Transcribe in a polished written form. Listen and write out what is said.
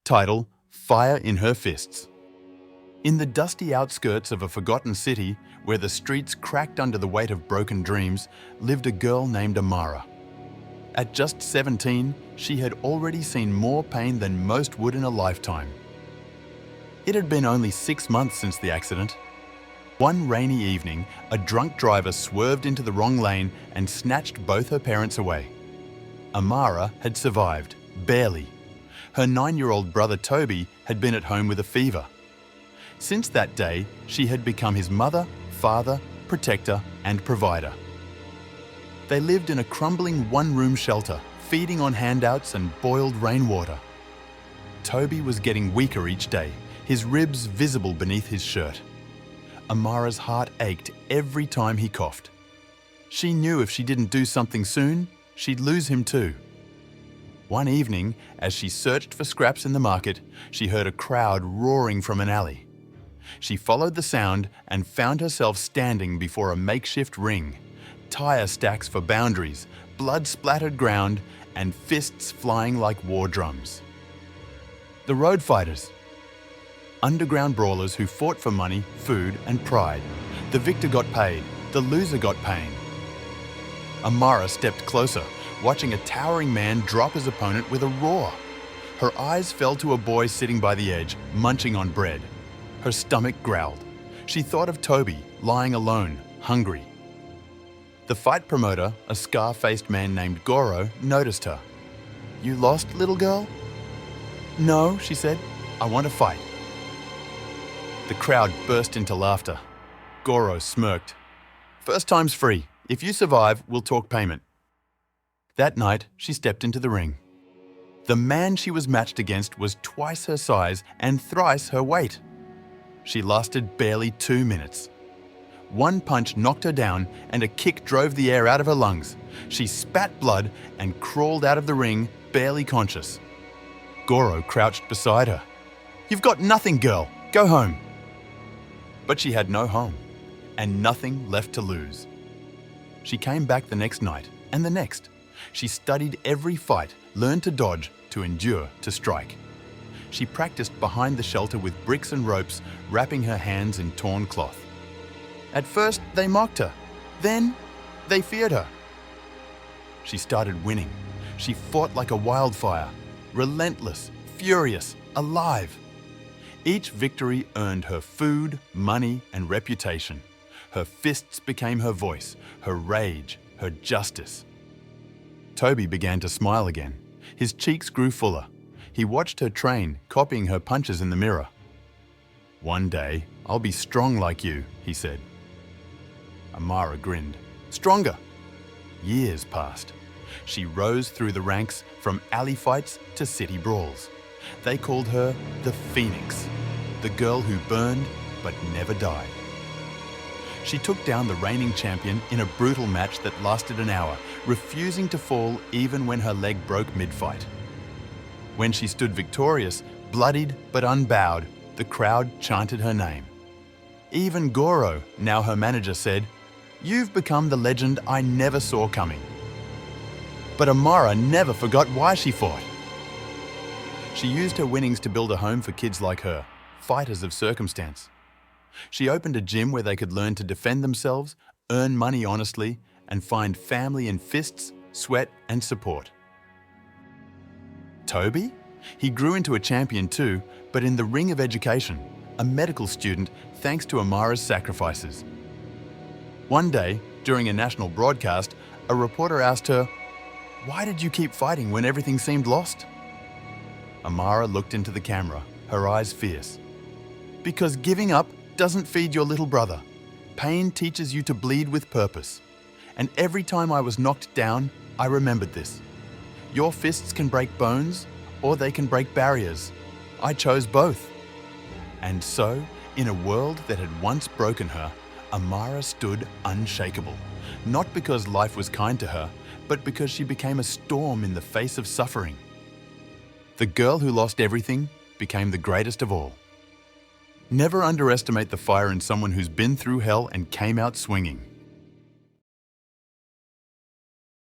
Title: Fire in Her Fists. In the dusty outskirts of a forgotten city, where the streets cracked under the weight of broken dreams, lived a girl named Amara. At just 17, she had already seen more pain than most would in a lifetime. It had been only 6 months since the accident. One rainy evening, a drunk driver swerved into the wrong lane and snatched both her parents away. Amara had survived, barely. Her 9-year-old brother Toby had been at home with a fever. Since that day, she had become his mother, father, protector, and provider. They lived in a crumbling one-room shelter, feeding on handouts and boiled rainwater. Toby was getting weaker each day, his ribs visible beneath his shirt. Amara's heart ached every time he coughed. She knew if she didn't do something soon, she'd lose him too. One evening, as she searched for scraps in the market, she heard a crowd roaring from an alley. She followed the sound and found herself standing before a makeshift ring, tire stacks for boundaries, blood-splattered ground, and fists flying like war drums. The road fighters. Underground brawlers who fought for money, food, and pride. The victor got paid, the loser got pain. Amara stepped closer, watching a towering man drop his opponent with a roar. Her eyes fell to a boy sitting by the edge, munching on bread. Her stomach growled. She thought of Toby, lying alone, hungry. The fight promoter, a scar-faced man named Goro, noticed her. "You lost, little girl?" "No," she said. "I want to fight." The crowd burst into laughter. Goro smirked. "First time's free. If you survive, we'll talk payment." That night, she stepped into the ring. The man she was matched against was twice her size and thrice her weight. She lasted barely 2 minutes. One punch knocked her down and a kick drove the air out of her lungs. She spat blood and crawled out of the ring, barely conscious. Goro crouched beside her. "You've got nothing, girl. Go home." But she had no home and nothing left to lose. She came back the next night and the next. She studied every fight, learned to dodge, to endure, to strike. She practiced behind the shelter with bricks and ropes, wrapping her hands in torn cloth. At first, they mocked her. Then, they feared her. She started winning. She fought like a wildfire, relentless, furious, alive. Each victory earned her food, money, and reputation. Her fists became her voice, her rage, her justice. Toby began to smile again. His cheeks grew fuller. He watched her train, copying her punches in the mirror. "One day, I'll be strong like you," he said. Amara grinned. "Stronger." Years passed. She rose through the ranks, from alley fights to city brawls. They called her the Phoenix, the girl who burned but never died. She took down the reigning champion in a brutal match that lasted an hour, refusing to fall even when her leg broke mid-fight. When she stood victorious, bloodied but unbowed, the crowd chanted her name. Even Goro, now her manager, said, "You've become the legend I never saw coming." But Amara never forgot why she fought. She used her winnings to build a home for kids like her, fighters of circumstance. She opened a gym where they could learn to defend themselves, earn money honestly, and find family in fists, sweat, and support. Toby? He grew into a champion too, but in the ring of education, a medical student thanks to Amara's sacrifices. One day, during a national broadcast, a reporter asked her, "Why did you keep fighting when everything seemed lost?" Amara looked into the camera, her eyes fierce. "Because giving up doesn't feed your little brother. Pain teaches you to bleed with purpose. And every time I was knocked down, I remembered this. Your fists can break bones, or they can break barriers. I chose both." And so, in a world that had once broken her, Amara stood unshakable. Not because life was kind to her, but because she became a storm in the face of suffering. The girl who lost everything became the greatest of all. Never underestimate the fire in someone who's been through hell and came out swinging.